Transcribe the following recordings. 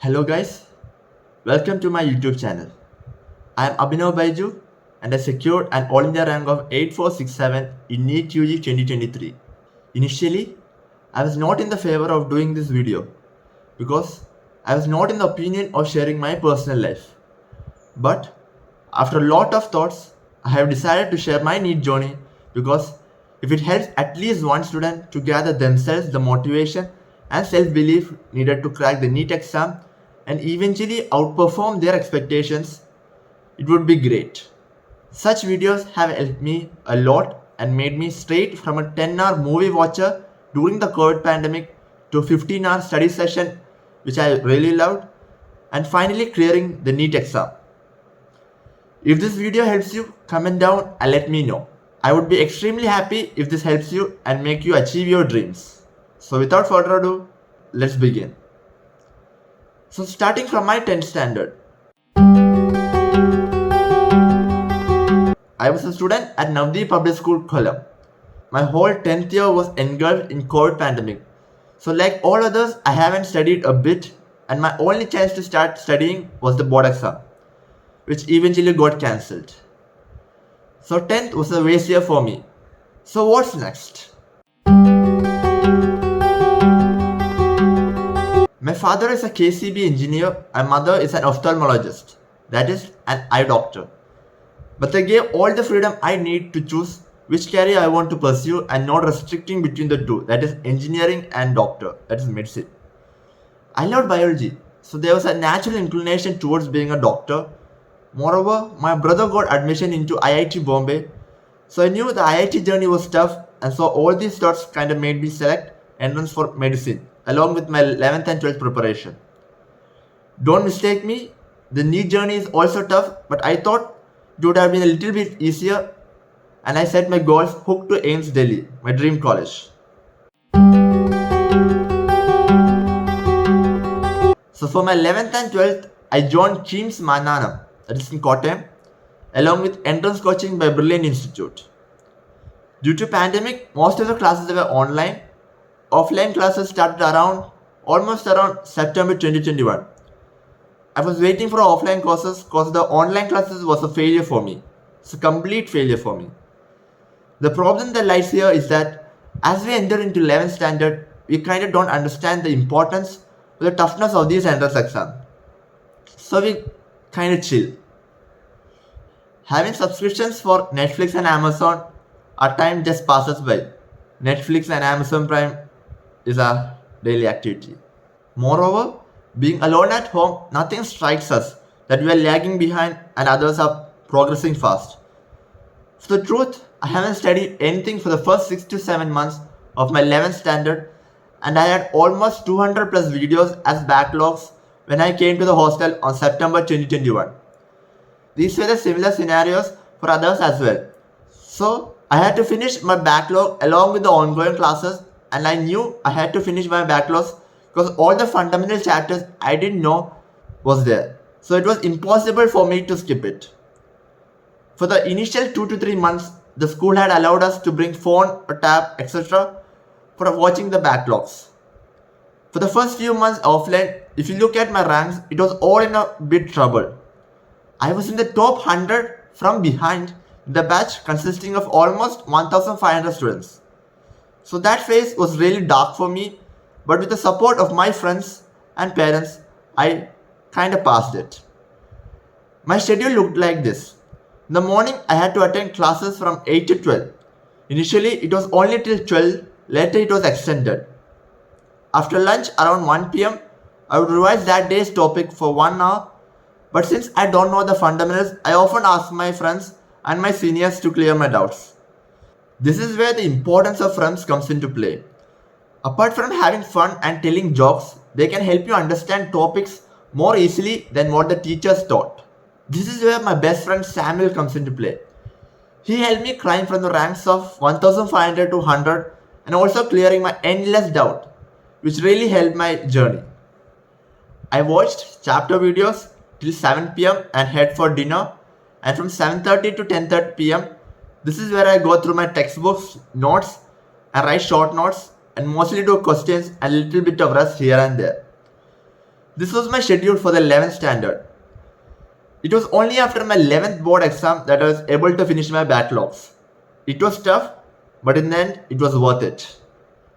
Hello guys, welcome to my YouTube channel. I am Abhinav Byju and I secured an All India rank of 8467 in NEET UG 2023. Initially, I was not in the favor of doing this video because I was not in the opinion of sharing my personal life. But after a lot of thoughts, I have decided to share my NEET journey because if it helps at least one student to gather themselves the motivation and self-belief needed to crack the NEET exam and eventually outperform their expectations, it would be great. Such videos have helped me a lot and made me straight from a 10-hour movie watcher during the COVID pandemic to a 15-hour study session which I really loved and finally clearing the NEET exam. If this video helps you, comment down and let me know. I would be extremely happy if this helps you and make you achieve your dreams. So without further ado, let's begin. So starting from my 10th standard, I was a student at Navdeep Public School, Kollam. My whole 10th year was engulfed in COVID pandemic. So like all others, I haven't studied a bit and my only chance to start studying was the board exam, which eventually got cancelled. So 10th was a waste year for me. So what's next? My father is a KCB engineer and mother is an ophthalmologist, that is an eye doctor. But they gave all the freedom I need to choose which career I want to pursue and not restricting between the two, that is engineering and doctor, that is medicine. I loved biology, so there was a natural inclination towards being a doctor. Moreover, my brother got admission into IIT Bombay, so I knew the IIT journey was tough, and so all these thoughts kind of made me select entrance for medicine along with my 11th and 12th preparation. Don't mistake me, the NEET journey is also tough, but I thought it would have been a little bit easier and I set my goals hooked to AIMS Delhi, my dream college. So for my 11th and 12th, I joined KEAMS Mananam, that is in Kottayam, along with entrance coaching by Brilliant Institute. Due to pandemic, most of the classes were online. Offline classes started almost around September 2021. I was waiting for offline courses because the online classes was a failure for me. It's a complete failure for me. The problem that lies here is that as we enter into 11th standard, we kind of don't understand the importance or the toughness of these entrance exams. So we kind of chill. Having subscriptions for Netflix and Amazon, our time just passes by. Netflix and Amazon Prime is a daily activity. Moreover, being alone at home, nothing strikes us that we are lagging behind and others are progressing fast. For the truth, I haven't studied anything for the first 6 to 7 months of my 11th standard and I had almost 200 plus videos as backlogs when I came to the hostel on September 2021. These were the similar scenarios for others as well. So I had to finish my backlog along with the ongoing classes and I knew I had to finish my backlogs because all the fundamental chapters I didn't know was there. So it was impossible for me to skip it. For the initial 2 to 3 months, the school had allowed us to bring phone, a tab, etc. for watching the backlogs. For the first few months offline, if you look at my ranks, it was all in a bit trouble. I was in the top 100 from behind the batch consisting of almost 1,500 students. So that phase was really dark for me, but with the support of my friends and parents, I kind of passed it. My schedule looked like this. In the morning, I had to attend classes from 8 to 12. Initially, it was only till 12, later it was extended. After lunch around 1 p.m., I would revise that day's topic for 1 hour, but since I don't know the fundamentals, I often ask my friends and my seniors to clear my doubts. This is where the importance of friends comes into play. Apart from having fun and telling jokes, they can help you understand topics more easily than what the teachers taught. This is where my best friend Samuel comes into play. He helped me climb from the ranks of 1500 to 100 and also clearing my endless doubt, which really helped my journey. I watched chapter videos till 7 p.m. and head for dinner, and from 7:30 to 10:30 p.m. this is where I go through my textbooks, notes and write short notes and mostly do questions and a little bit of rest here and there. This was my schedule for the 11th standard. It was only after my 11th board exam that I was able to finish my backlogs. It was tough, but in the end, it was worth it.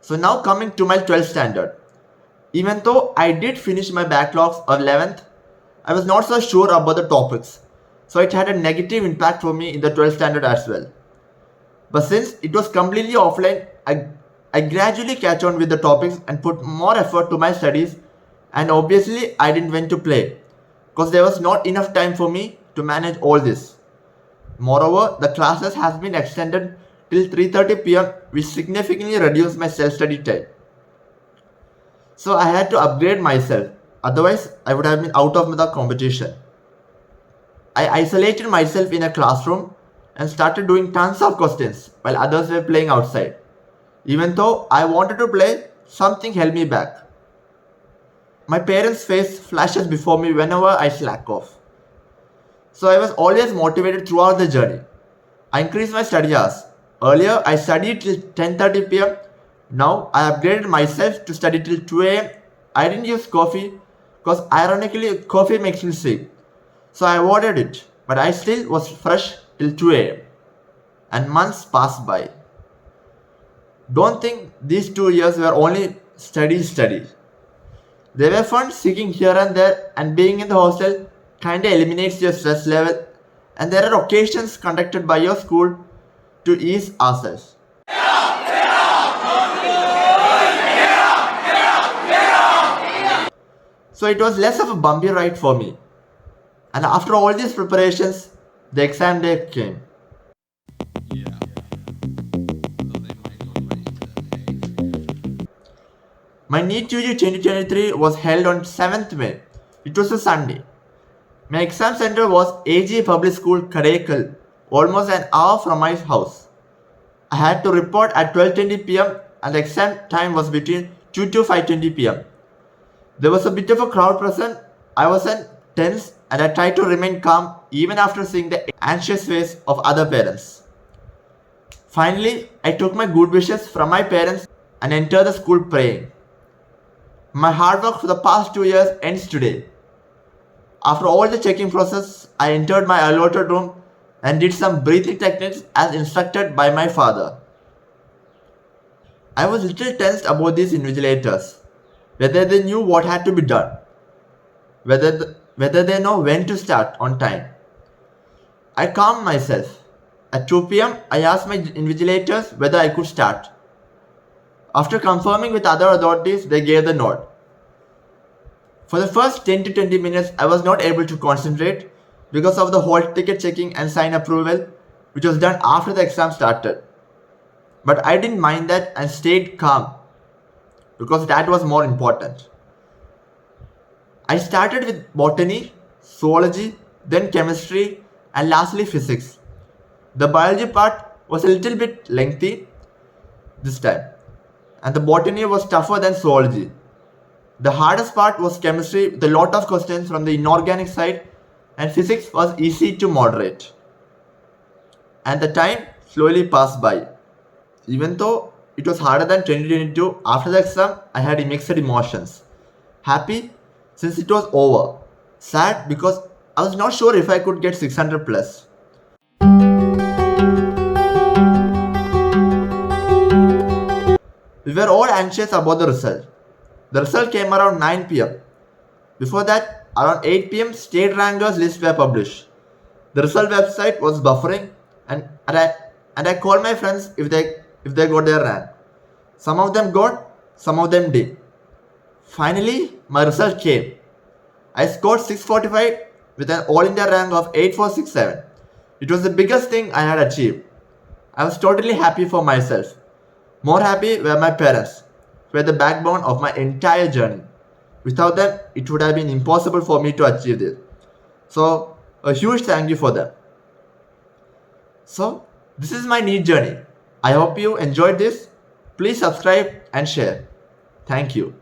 So now coming to my 12th standard. Even though I did finish my backlogs of 11th, I was not so sure about the topics. So it had a negative impact for me in the 12th standard as well. But since it was completely offline, I gradually catch on with the topics and put more effort to my studies, and obviously I didn't went to play because there was not enough time for me to manage all this. Moreover, the classes has been extended till 3:30 p.m. which significantly reduced my self-study time. So I had to upgrade myself, otherwise I would have been out of the competition. I isolated myself in a classroom and started doing tons of questions while others were playing outside. Even though I wanted to play, something held me back. My parents' face flashes before me whenever I slack off. So I was always motivated throughout the journey. I increased my study hours. Earlier I studied till 10:30 p.m. Now I upgraded myself to study till 2 a.m. I didn't use coffee because ironically coffee makes me sleep. So I avoided it, but I still was fresh till 2 a.m. And months passed by. Don't think these 2 years were only study. They were fun seeking here and there, and being in the hostel kinda eliminates your stress level, and there are occasions conducted by your school to ease ourselves. So it was less of a bumpy ride for me. And after all these preparations, the exam day came. My NEET UG 2023 was held on 7th May. It was a Sunday. My exam center was AG Public School, Kadekal, almost an hour from my house. I had to report at 12:20 p.m. and the exam time was between 2 to 5:20 p.m. There was a bit of a crowd present. I wasn't tense and I tried to remain calm even after seeing the anxious face of other parents. Finally, I took my good wishes from my parents and entered the school praying. My hard work for the past 2 years ends today. After all the checking process, I entered my allotted room and did some breathing techniques as instructed by my father. I was little tensed about these invigilators, whether they knew what had to be done, whether they know when to start on time. I calmed myself. At 2 p.m., I asked my invigilators whether I could start. After confirming with other authorities, they gave the nod. For the first 10 to 20 minutes, I was not able to concentrate because of the whole ticket checking and sign approval, which was done after the exam started. But I didn't mind that and stayed calm because that was more important. I started with botany, zoology, then chemistry, and lastly physics. The biology part was a little bit lengthy this time, and the botany was tougher than zoology. The hardest part was chemistry with a lot of questions from the inorganic side, and physics was easy to moderate. And the time slowly passed by. Even though it was harder than 2022, after the exam I had mixed emotions. Happy since it was over. Sad because I was not sure if I could get 600 plus. We were all anxious about the result. The result came around 9 pm. Before that, around 8 pm, state rankers lists were published. The result website was buffering, and I called my friends if they got their rank. Some of them got, some of them did. Finally, my result came. I scored 645 with an All India rank of 8467. It was the biggest thing I had achieved. I was totally happy for myself. More happy were my parents, who were the backbone of my entire journey. Without them, it would have been impossible for me to achieve this. So, a huge thank you for them. So, this is my NEET journey. I hope you enjoyed this. Please subscribe and share. Thank you.